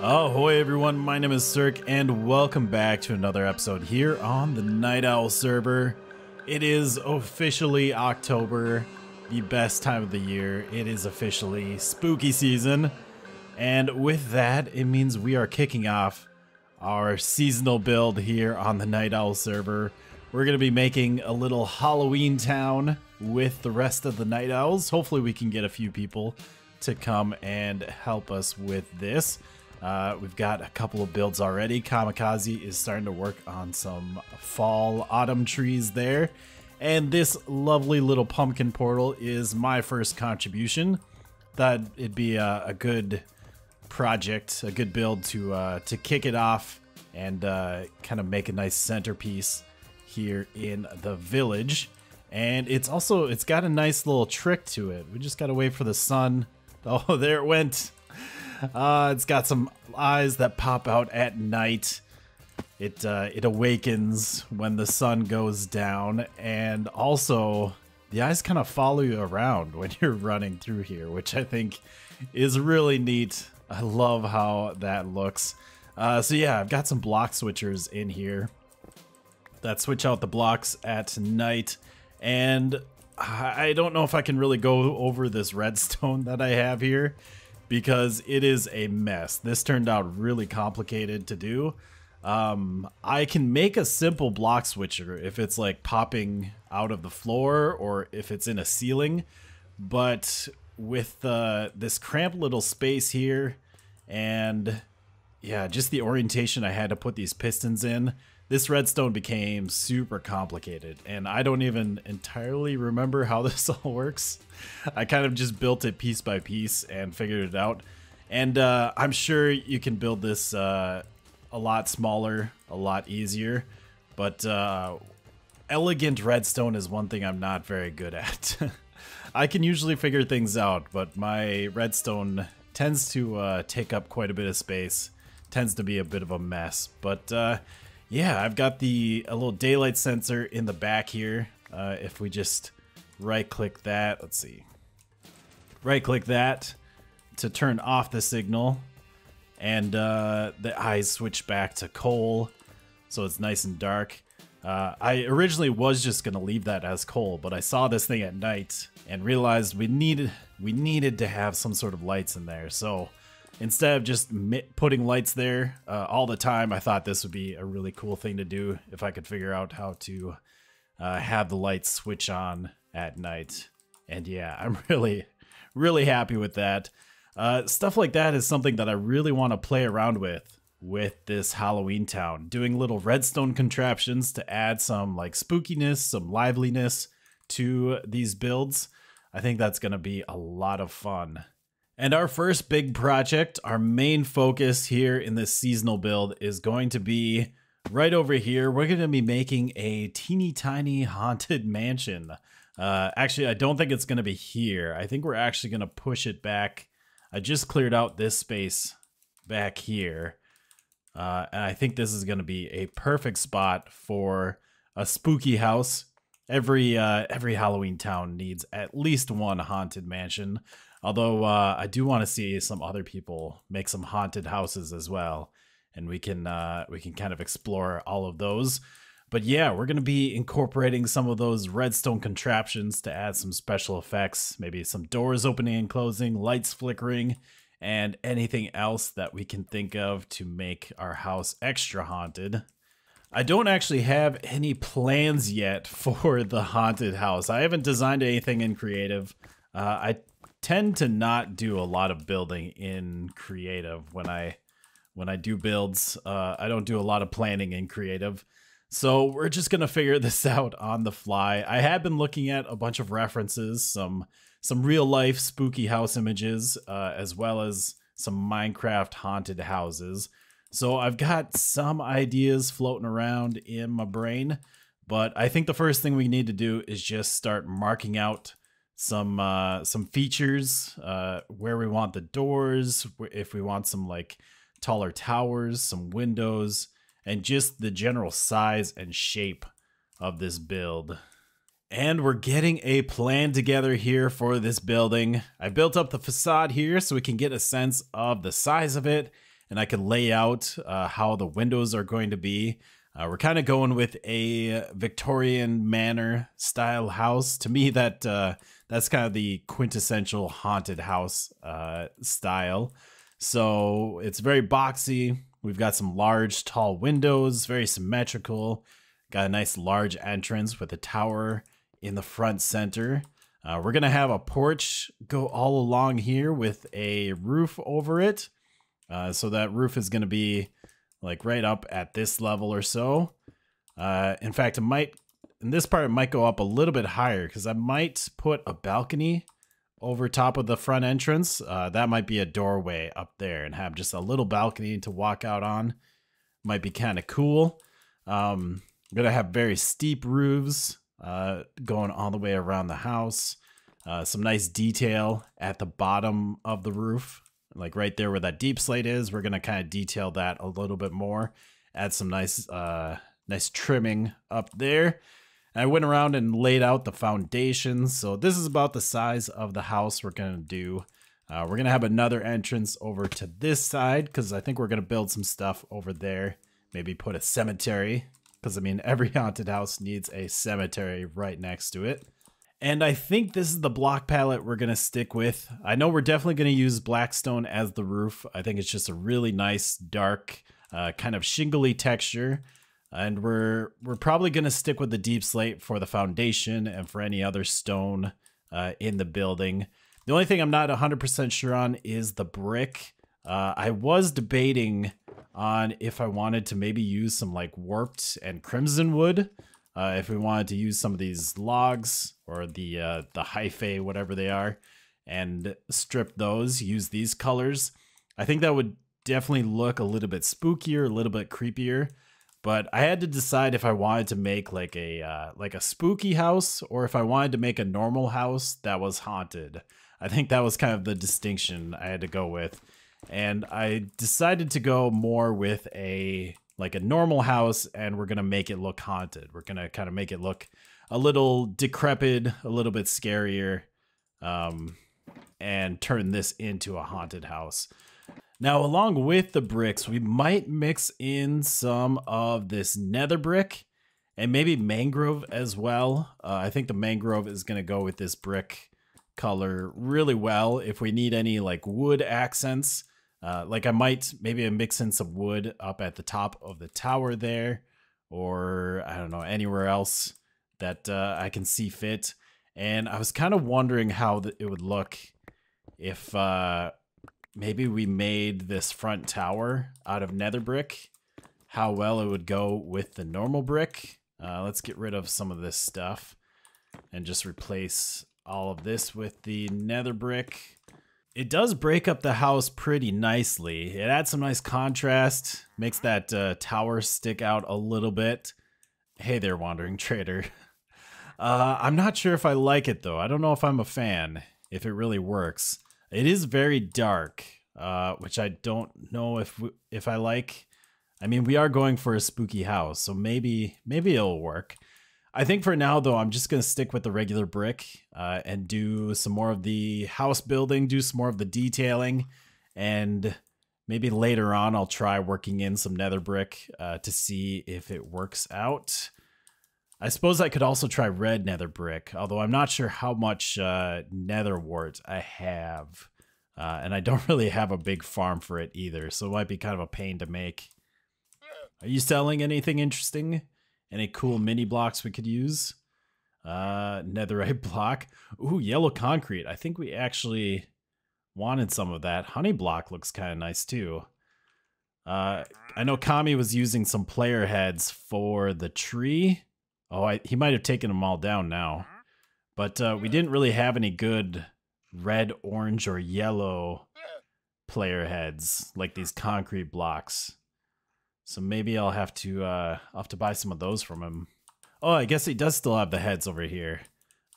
Ahoy everyone, my name is Cirque and welcome back to another episode here on the NightOwl server. It is officially October, the best time of the year. It is officially spooky season, and with that it means we are kicking off our seasonal build here on the NightOwl server. We're going to be making a little Halloween town with the rest of the Night Owls. Hopefully we can get a few people to come and help us with this. We've got a couple of builds already. Kamikaze is starting to work on some fall autumn trees there. And this lovely little pumpkin portal is my first contribution. Thought it'd be a good project, a good build to kick it off and kind of make a nice centerpiece here in the village. And it's got a nice little trick to it. We just gotta wait for the sun. Oh, there it went. It's got some eyes that pop out at night. It awakens when the sun goes down, and also the eyes kind of follow you around when you're running through here, which I think is really neat. I love how that looks. So yeah, I've got some block switchers in here that switch out the blocks at night, and I don't know if I can really go over this redstone that I have here because it is a mess. This turned out really complicated to do. I can make a simple block switcher if it's like popping out of the floor or if it's in a ceiling, but with this cramped little space here and yeah, just the orientation I had to put these pistons in, this redstone became super complicated, and I don't even entirely remember how this all works. I kind of just built it piece by piece and figured it out. And I'm sure you can build this a lot smaller, a lot easier. But elegant redstone is one thing I'm not very good at. I can usually figure things out, but my redstone tends to take up quite a bit of space. Tends to be a bit of a mess. But yeah, I've got a little daylight sensor in the back here. If we just right-click that, let's see. Right-click that to turn off the signal, and the eyes switch back to coal, so it's nice and dark. I originally was just gonna leave that as coal, but I saw this thing at night and realized we needed to have some sort of lights in there. So instead of just putting lights there all the time, I thought this would be a really cool thing to do if I could figure out how to have the lights switch on at night. And yeah, I'm really happy with that. Stuff like that is something that I really want to play around with this Halloween town. Doing little redstone contraptions to add some like spookiness, some liveliness to these builds. I think that's going to be a lot of fun. And our first big project, our main focus here in this seasonal build is going to be right over here. We're going to be making a teeny tiny haunted mansion. Actually, I don't think it's going to be here. I think we're actually going to push it back. I just cleared out this space back here. And I think this is going to be a perfect spot for a spooky house. Every Halloween town needs at least one haunted mansion. Although I do want to see some other people make some haunted houses as well, and we can kind of explore all of those. But yeah, we're going to be incorporating some of those redstone contraptions to add some special effects, maybe some doors opening and closing, lights flickering, and anything else that we can think of to make our house extra haunted. I don't actually have any plans yet for the haunted house. I haven't designed anything in creative. I tend to not do a lot of building in creative when I do builds. I don't do a lot of planning in creative, so we're just gonna figure this out on the fly. I have been looking at a bunch of references, some real life spooky house images, as well as some Minecraft haunted houses. So I've got some ideas floating around in my brain, but I think the first thing we need to do is just start marking out some features, where we want the doors, if we want some like taller towers, some windows, and just the general size and shape of this build. And we're getting a plan together here for this building. I built up the facade here so we can get a sense of the size of it, and I can lay out how the windows are going to be. We're kind of going with a Victorian manor style house. To me, that's kind of the quintessential haunted house style. So it's very boxy. We've got some large, tall windows, very symmetrical. Got a nice large entrance with a tower in the front center. We're going to have a porch go all along here with a roof over it. So that roof is going to be like right up at this level or so. In fact, in this part, it might go up a little bit higher because I might put a balcony over top of the front entrance. That might be a doorway up there and have just a little balcony to walk out on. Might be kind of cool. I'm going to have very steep roofs going all the way around the house. Some nice detail at the bottom of the roof. Like right there where that deep slate is, we're going to kind of detail that a little bit more. Add some nice trimming up there. And I went around and laid out the foundations. So this is about the size of the house we're going to do. We're going to have another entrance over to this side because I think we're going to build some stuff over there. Maybe put a cemetery because, I mean, every haunted house needs a cemetery right next to it. And I think this is the block palette we're going to stick with. I know we're definitely going to use Blackstone as the roof. I think it's just a really nice, dark, kind of shingly texture. And we're probably going to stick with the deep slate for the foundation and for any other stone in the building. The only thing I'm not 100% sure on is the brick. I was debating on if I wanted to maybe use some like warped and crimson wood. If we wanted to use some of these logs or the hyphae, whatever they are, and strip those, use these colors. I think that would definitely look a little bit spookier, a little bit creepier. But I had to decide if I wanted to make like a spooky house or if I wanted to make a normal house that was haunted. I think that was kind of the distinction I had to go with. And I decided to go more with a normal house, and we're going to make it look haunted. We're going to kind of make it look a little decrepit, a little bit scarier, and turn this into a haunted house. Now, along with the bricks, we might mix in some of this nether brick and maybe mangrove as well. I think the mangrove is going to go with this brick color really well. If we need any like wood accents, like I might maybe mix in some wood up at the top of the tower there, or I don't know, anywhere else that I can see fit. And I was kind of wondering how it would look if maybe we made this front tower out of nether brick, how well it would go with the normal brick. Let's get rid of some of this stuff and just replace all of this with the nether brick. It does break up the house pretty nicely. It adds some nice contrast, makes that tower stick out a little bit. Hey there, Wandering Trader. I'm not sure if I like it, though. I don't know if I'm a fan, if it really works. It is very dark, which I don't know if I like. I mean, we are going for a spooky house, so maybe it'll work. I think for now, though, I'm just going to stick with the regular brick and do some more of the house building, do some more of the detailing, and maybe later on I'll try working in some nether brick to see if it works out. I suppose I could also try red nether brick, although I'm not sure how much nether wart I have. And I don't really have a big farm for it either, so it might be kind of a pain to make. Are you selling anything interesting? Any cool mini blocks we could use? Netherite block. Ooh, yellow concrete. I think we actually wanted some of that. Honey block looks kind of nice too. I know Kami was using some player heads for the tree. Oh, he might have taken them all down now. But we didn't really have any good red, orange, or yellow player heads like these concrete blocks. So maybe I'll have to buy some of those from him. Oh, I guess he does still have the heads over here.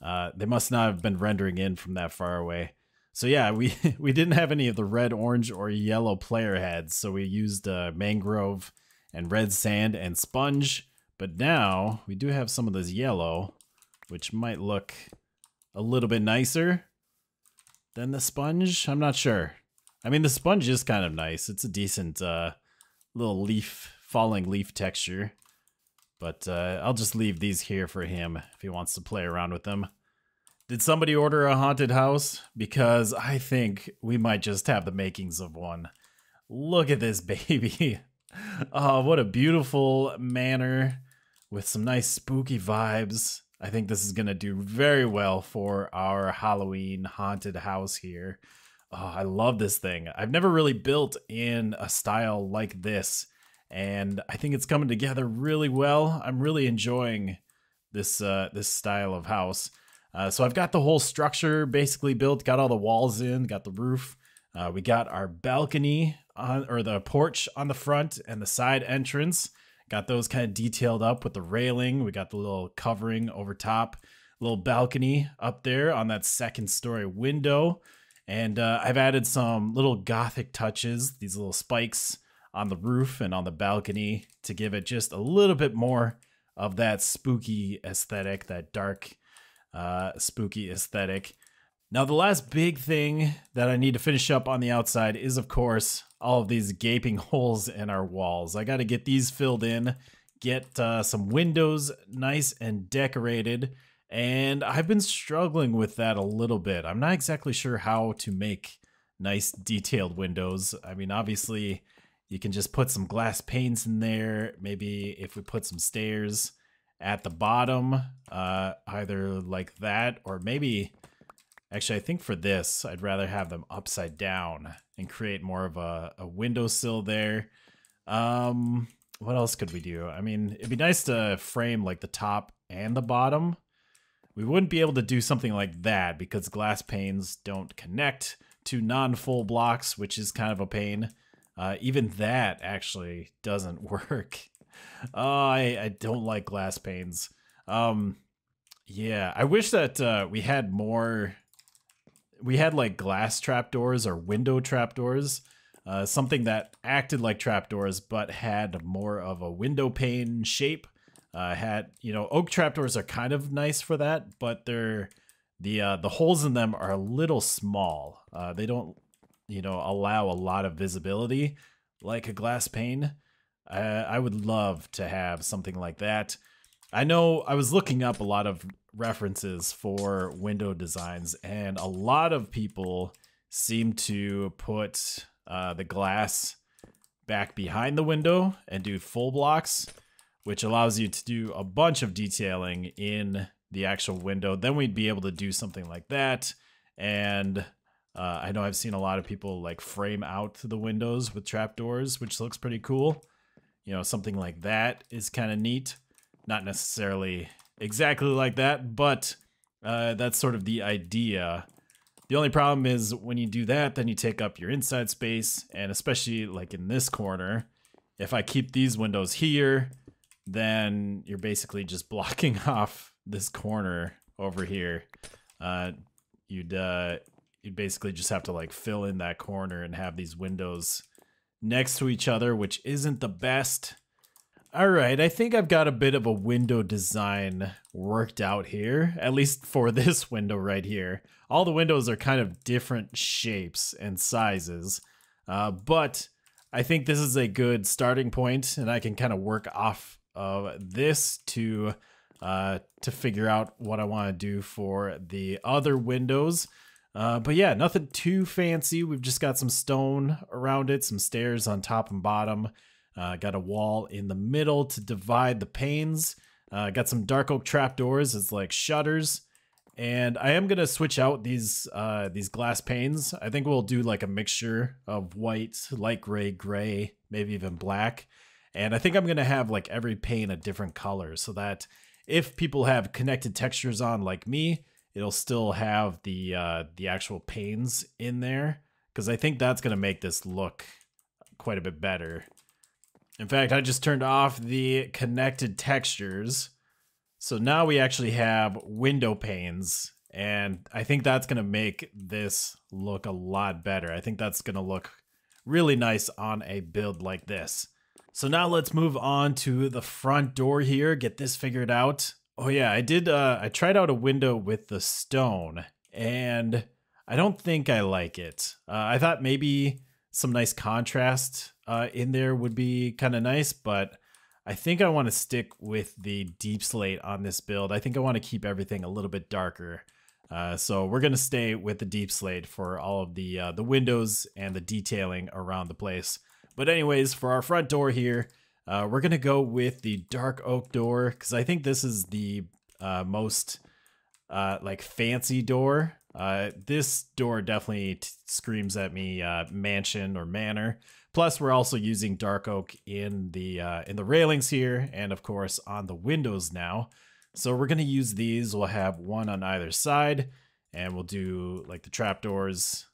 They must not have been rendering in from that far away. So yeah, we didn't have any of the red, orange, or yellow player heads. So we used mangrove and red sand and sponge. But now we do have some of this yellow, which might look a little bit nicer than the sponge. I'm not sure. I mean, the sponge is kind of nice. It's a decent little falling leaf texture. But I'll just leave these here for him if he wants to play around with them. Did somebody order a haunted house? Because I think we might just have the makings of one. Look at this baby. Oh, what a beautiful manor with some nice spooky vibes. I think this is going to do very well for our Halloween haunted house here. Oh, I love this thing. I've never really built in a style like this, and I think it's coming together really well. I'm really enjoying this this style of house. So I've got the whole structure basically built, got all the walls in, got the roof. We got our balcony or the porch on the front and the side entrance. Got those kind of detailed up with the railing. We got the little covering over top, little balcony up there on that second story window. And I've added some little gothic touches, these little spikes on the roof and on the balcony to give it just a little bit more of that spooky aesthetic, that dark spooky aesthetic. Now, the last big thing that I need to finish up on the outside is, of course, all of these gaping holes in our walls. I got to get these filled in, get some windows nice and decorated, and I've been struggling with that a little bit. I'm not exactly sure how to make nice detailed windows. I mean, obviously, you can just put some glass panes in there. Maybe if we put some stairs at the bottom, either like that, or maybe... Actually, I think for this, I'd rather have them upside down and create more of a windowsill there. What else could we do? I mean, it'd be nice to frame like the top and the bottom. We wouldn't be able to do something like that because glass panes don't connect to non-full blocks, which is kind of a pain. Even that actually doesn't work. I don't like glass panes. Yeah, I wish that we had more... We had like glass trapdoors or window trapdoors, something that acted like trapdoors but had more of a window pane shape. Oak trapdoors are kind of nice for that, but they're the holes in them are a little small. They don't, allow a lot of visibility like a glass pane. I would love to have something like that. I know I was looking up a lot of references for window designs, and a lot of people seem to put the glass back behind the window and do full blocks, which allows you to do a bunch of detailing in the actual window. Then we'd be able to do something like that. And I know I've seen a lot of people like frame out the windows with trapdoors, which looks pretty cool. Something like that is kind of neat. Not necessarily exactly like that, but that's sort of the idea. The only problem is when you do that, then you take up your inside space, and especially like in this corner, if I keep these windows here, then you're basically just blocking off this corner over here. You'd basically just have to like fill in that corner and have these windows next to each other, which isn't the best. All right, I think I've got a bit of a window design worked out here, at least for this window right here. All the windows are kind of different shapes and sizes, but I think this is a good starting point, and I can kind of work off of this to figure out what I want to do for the other windows. But yeah, nothing too fancy. We've just got some stone around it, some stairs on top and bottom. Got a wall in the middle to divide the panes. Got some dark oak trapdoors as like shutters. And I am going to switch out these glass panes. I think we'll do like a mixture of white, light gray, maybe even black. And I think I'm going to have like every pane a different color so that if people have connected textures on like me, it'll still have the actual panes in there. Because I think that's going to make this look quite a bit better. In fact, I just turned off the connected textures. So now we actually have window panes, and I think that's going to make this look a lot better. I think that's going to look really nice on a build like this. So now let's move on to the front door here, get this figured out. Oh yeah, I tried out a window with the stone, and I don't think I like it. I thought maybe some nice contrast in there would be kind of nice, but I think I want to stick with the deep slate on this build. I think I want to keep everything a little bit darker. So we're going to stay with the deep slate for all of the windows and the detailing around the place. But anyways, for our front door here, we're going to go with the dark oak door because I think this is the most like fancy door. This door definitely screams at me mansion or manor. Plus, we're also using dark oak in the railings here, and of course on the windows now. So we're gonna use these. We'll have one on either side, and we'll do like the trapdoors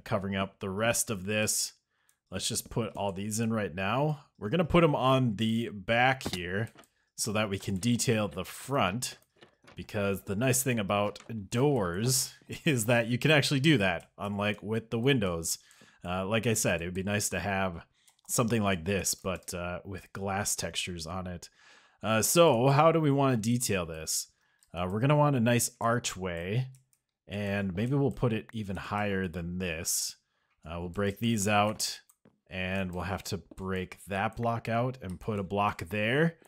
covering up the rest of this. Let's just put all these in right now. We're gonna put them on the back here so that we can detail the front. Because the nice thing about doors is that you can actually do that, unlike with the windows. Like I said, it would be nice to have something like this, but with glass textures on it. So how do we want to detail this? We're going to want a nice archway, and maybe we'll put it even higher than this. We'll break these out, and we'll have to break that block out and put a block there.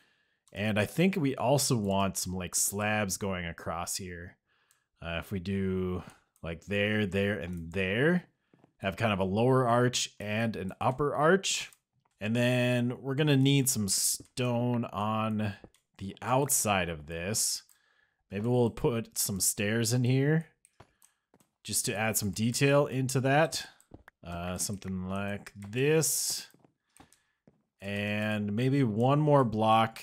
And I think we also want some like slabs going across here. If we do like there, there, and there, have kind of a lower arch and an upper arch. And then we're gonna need some stone on the outside of this. Maybe we'll put some stairs in here just to add some detail into that. Something like this. And maybe one more block.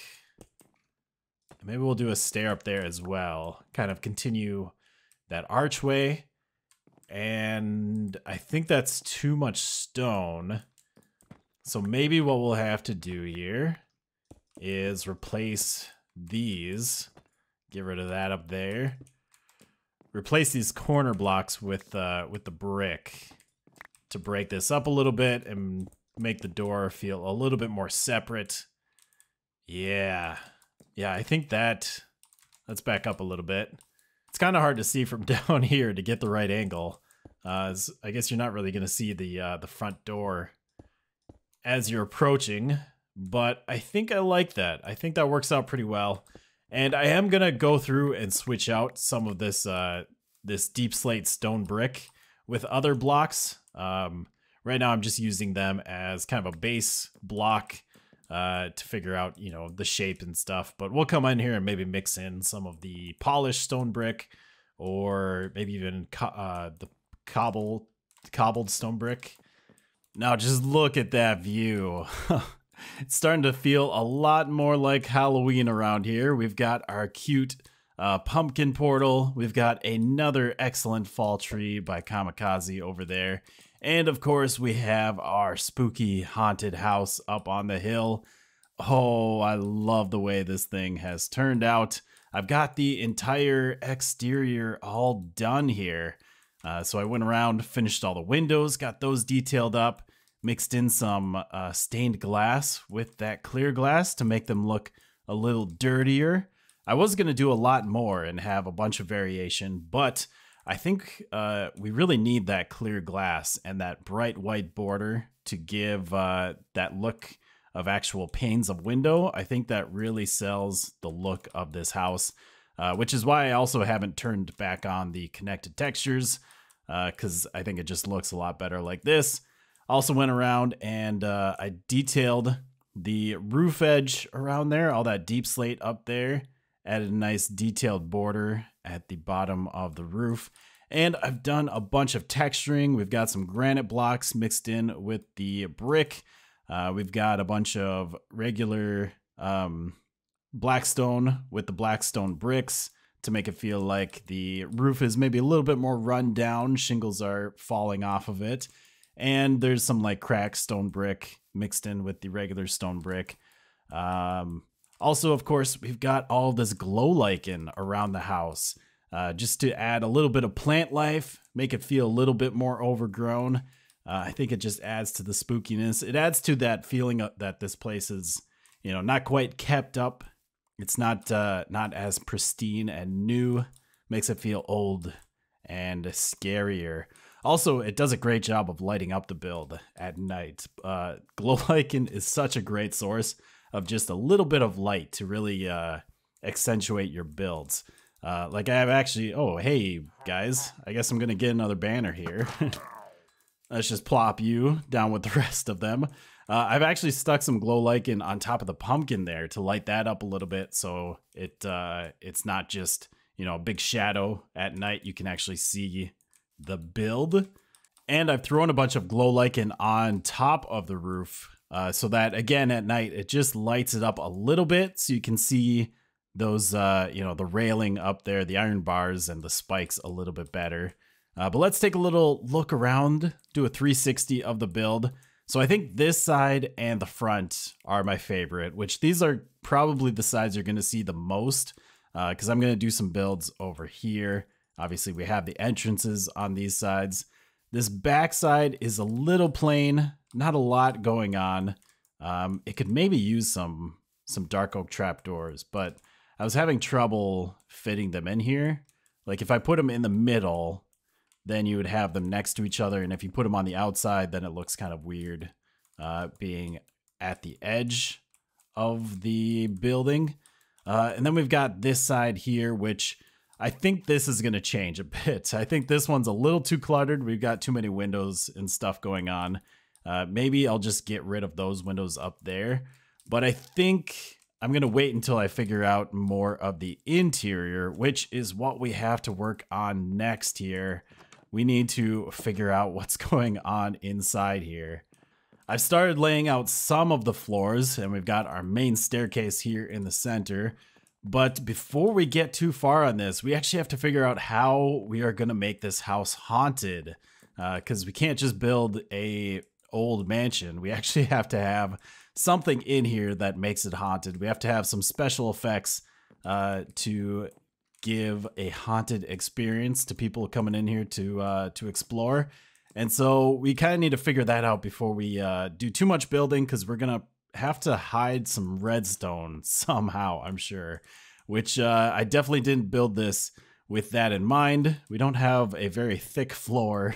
Maybe we'll do a stair up there as well. Kind of continue that archway. And I think that's too much stone. So maybe what we'll have to do here is replace these. Get rid of that up there. Replace these corner blocks with the brick to break this up a little bit and make the door feel a little bit more separate. Yeah. Yeah, I think let's back up a little bit. It's kind of hard to see from down here to get the right angle. I guess you're not really going to see the front door as you're approaching, but I think I like that. I think that works out pretty well. And I am going to go through and switch out some of this deep slate stone brick with other blocks. Right now I'm just using them as kind of a base block to figure out, you know, the shape and stuff. But we'll come in here and maybe mix in some of the polished stone brick, or maybe even the cobbled stone brick. Now just look at that view. It's starting to feel a lot more like Halloween around here. We've got our cute pumpkin portal. We've got another excellent fall tree by Kamikaze over there. And of course, we have our spooky haunted house up on the hill. Oh, I love the way this thing has turned out. I've got the entire exterior all done here. So I went around, finished all the windows, got those detailed up, mixed in some stained glass with that clear glass to make them look a little dirtier. I was going to do a lot more and have a bunch of variation, but I think we really need that clear glass and that bright white border to give that look of actual panes of window. I think that really sells the look of this house, which is why I also haven't turned back on the connected textures, because I think it just looks a lot better like this. Also went around and I detailed the roof edge around there, all that deep slate up there. Added a nice detailed border at the bottom of the roof. And I've done a bunch of texturing. We've got some granite blocks mixed in with the brick. We've got a bunch of regular blackstone with the blackstone bricks to make it feel like the roof is maybe a little bit more run down. Shingles are falling off of it. And there's some like cracked stone brick mixed in with the regular stone brick. Also, of course, we've got all this glow lichen around the house, just to add a little bit of plant life, make it feel a little bit more overgrown. I think it just adds to the spookiness. It adds to that feeling that this place is, you know, not quite kept up. It's not as pristine and new. Makes it feel old and scarier. Also, it does a great job of lighting up the build at night. Glow lichen is such a great source of just a little bit of light to really accentuate your builds. Like I have actually, oh, hey guys, I guess I'm gonna get another banner here. Let's just plop you down with the rest of them. I've actually stuck some glow lichen on top of the pumpkin there to light that up a little bit, so it's not just, you know, a big shadow at night. You can actually see the build. And I've thrown a bunch of glow lichen on top of the roof, so that again at night it just lights it up a little bit, so you can see those you know, the railing up there, the iron bars and the spikes a little bit better. But let's take a little look around, do a 360 of the build. So I think this side and the front are my favorite, which these are probably the sides you're going to see the most, because I'm going to do some builds over here. Obviously, we have the entrances on these sides. This back side is a little plain, not a lot going on. It could maybe use some dark oak trapdoors, but I was having trouble fitting them in here. Like if I put them in the middle, then you would have them next to each other. And if you put them on the outside, then it looks kind of weird being at the edge of the building. And then we've got this side here, which I think this is going to change a bit. I think this one's a little too cluttered. We've got too many windows and stuff going on. Maybe I'll just get rid of those windows up there. But I think I'm going to wait until I figure out more of the interior, which is what we have to work on next here. We need to figure out what's going on inside here. I've started laying out some of the floors, and we've got our main staircase here in the center. But before we get too far on this, we actually have to figure out how we are going to make this house haunted. Because we can't just build a old mansion. We actually have to have something in here that makes it haunted. We have to have some special effects to give a haunted experience to people coming in here to explore. And so we kind of need to figure that out before we do too much building, because we're gonna have to hide some redstone somehow, I'm sure, which I definitely didn't build this with that in mind. We don't have a very thick floor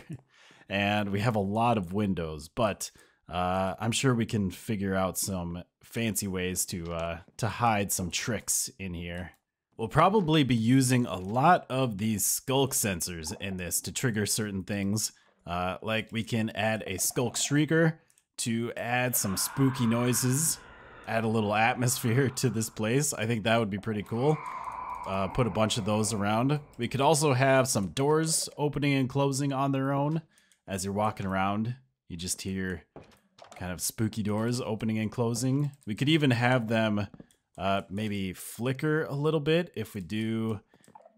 and we have a lot of windows, but I'm sure we can figure out some fancy ways to hide some tricks in here. We'll probably be using a lot of these skulk sensors in this to trigger certain things. Like we can add a skulk shrieker to add some spooky noises, add a little atmosphere to this place. I think that would be pretty cool. Put a bunch of those around. We could also have some doors opening and closing on their own. As you're walking around, you just hear kind of spooky doors opening and closing. We could even have them maybe flicker a little bit if we do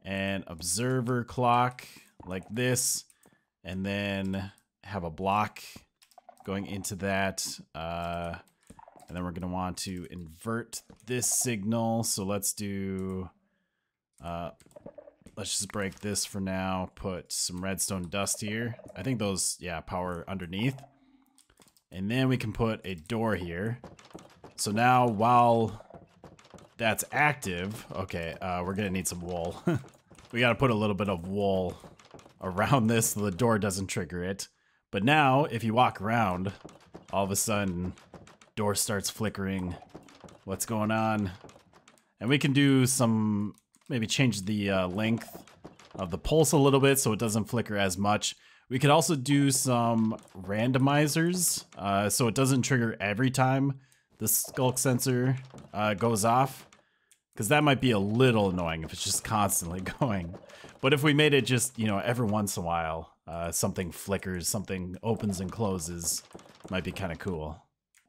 an observer clock like this, and then have a block going into that. And then we're going to want to invert this signal. So let's do, let's just break this for now. Put some redstone dust here. I think those, yeah, power underneath. And then we can put a door here. So now while that's active, okay, we're gonna need some wool. We gotta put a little bit of wool around this so the door doesn't trigger it. But now, if you walk around, all of a sudden, door starts flickering. What's going on? And we can do some, maybe change the length of the pulse a little bit so it doesn't flicker as much. We could also do some randomizers, so it doesn't trigger every time the skulk sensor goes off, because that might be a little annoying if it's just constantly going. But if we made it just, you know, every once in a while, something flickers, something opens and closes, might be kind of cool.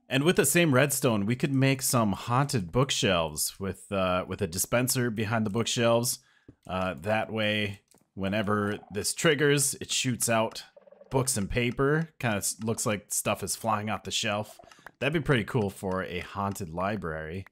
And with the same redstone, we could make some haunted bookshelves with a dispenser behind the bookshelves. That way, whenever this triggers, it shoots out books and paper. Kind of looks like stuff is flying off the shelf. That'd be pretty cool for a haunted library.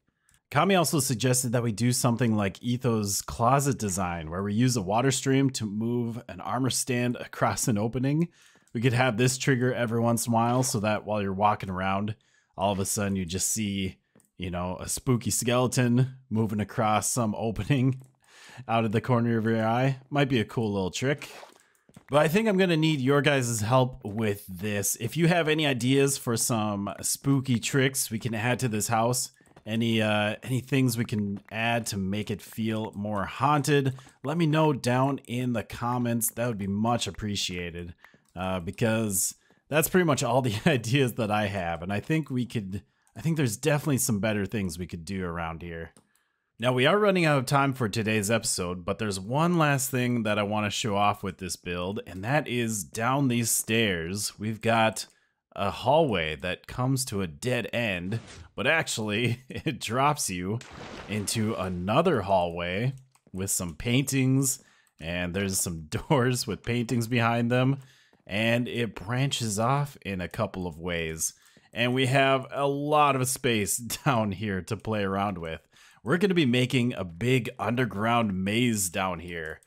Kami also suggested that we do something like Etho's closet design, where we use a water stream to move an armor stand across an opening. We could have this trigger every once in a while so that while you're walking around, all of a sudden you just see, you know, a spooky skeleton moving across some opening out of the corner of your eye. Might be a cool little trick. But I think I'm gonna need your guys' help with this. If you have any ideas for some spooky tricks we can add to this house, any things we can add to make it feel more haunted, let me know down in the comments. That would be much appreciated, because that's pretty much all the ideas that I have, and I think there's definitely some better things we could do around here. Now, we are running out of time for today's episode, but there's one last thing that I want to show off with this build, and that is down these stairs, we've got a hallway that comes to a dead end, but actually it drops you into another hallway with some paintings, and there's some doors with paintings behind them, and it branches off in a couple of ways. And we have a lot of space down here to play around with. We're going to be making a big underground maze down here.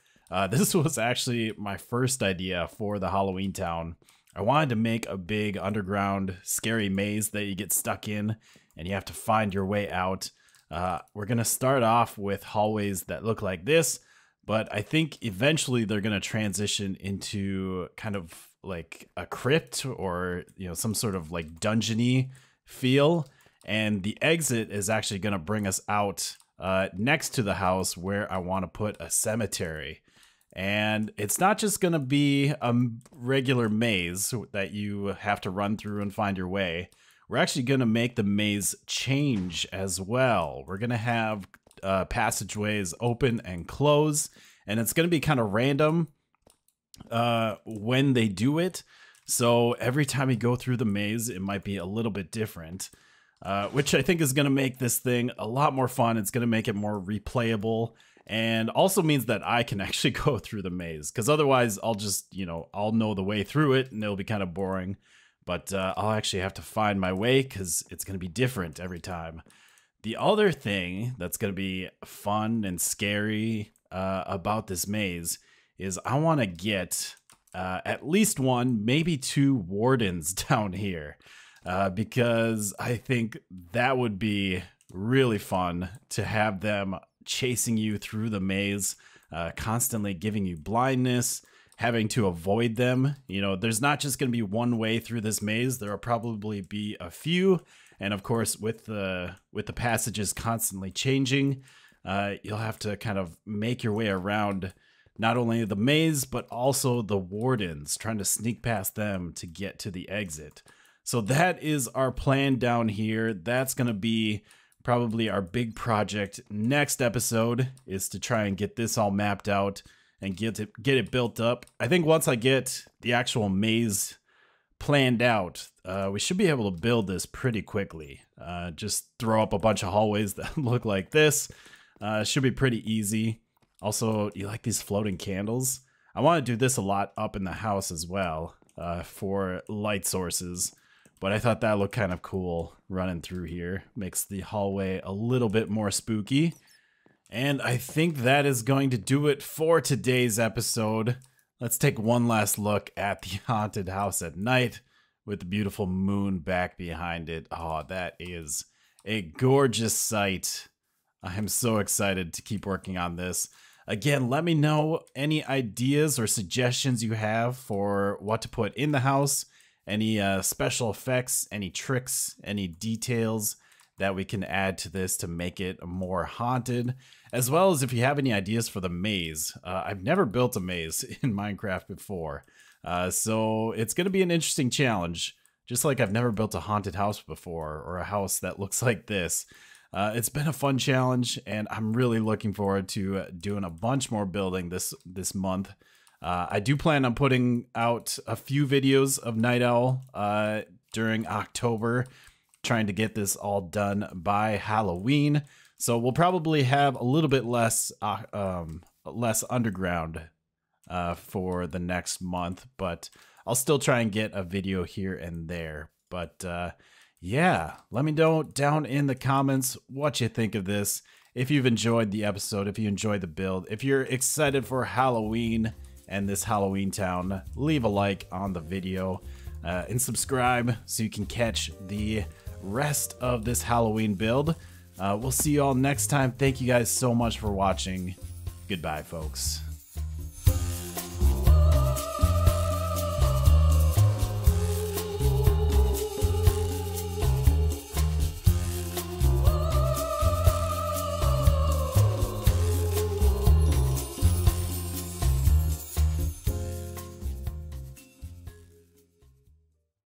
This was actually my first idea for the Halloween town. I wanted to make a big underground scary maze that you get stuck in and you have to find your way out. We're going to start off with hallways that look like this, but I think eventually they're going to transition into kind of like a crypt or, you know, some sort of like dungeony feel. And the exit is actually going to bring us out next to the house where I want to put a cemetery. And it's not just going to be a regular maze that you have to run through and find your way. We're actually going to make the maze change as well. We're going to have passageways open and close, and it's going to be kind of random when they do it. So every time you go through the maze, it might be a little bit different. Which I think is going to make this thing a lot more fun. It's going to make it more replayable, and also means that I can actually go through the maze, because otherwise I'll just, you know, I'll know the way through it and it'll be kind of boring. But I'll actually have to find my way because it's going to be different every time. The other thing that's going to be fun and scary about this maze is I want to get at least one, maybe two wardens down here. Because I think that would be really fun to have them chasing you through the maze, constantly giving you blindness, having to avoid them. You know, there's not just going to be one way through this maze. There will probably be a few. And of course, with the passages constantly changing, you'll have to kind of make your way around not only the maze, but also the wardens, trying to sneak past them to get to the exit. So that is our plan down here. That's going to be probably our big project. Next episode is to try and get this all mapped out and get it built up. I think once I get the actual maze planned out, we should be able to build this pretty quickly. Just throw up a bunch of hallways that look like this. Should be pretty easy. Also, you like these floating candles? I want to do this a lot up in the house as well for light sources. But I thought that looked kind of cool running through here. Makes the hallway a little bit more spooky. And I think that is going to do it for today's episode. Let's take one last look at the haunted house at night with the beautiful moon back behind it. Oh, that is a gorgeous sight. I am so excited to keep working on this. Again, let me know any ideas or suggestions you have for what to put in the house. Any special effects, any tricks, any details that we can add to this to make it more haunted, as well as if you have any ideas for the maze. I've never built a maze in Minecraft before, so it's going to be an interesting challenge, just like I've never built a haunted house before, or a house that looks like this. It's been a fun challenge, and I'm really looking forward to doing a bunch more building this month. I do plan on putting out a few videos of NightOwl during October, trying to get this all done by Halloween. So we'll probably have a little bit less underground for the next month, but I'll still try and get a video here and there. But yeah, let me know down in the comments what you think of this. If you've enjoyed the episode, if you enjoyed the build, if you're excited for Halloween and this Halloween town, leave a like on the video and subscribe so you can catch the rest of this Halloween build. We'll see you all next time. Thank you guys so much for watching. Goodbye, folks.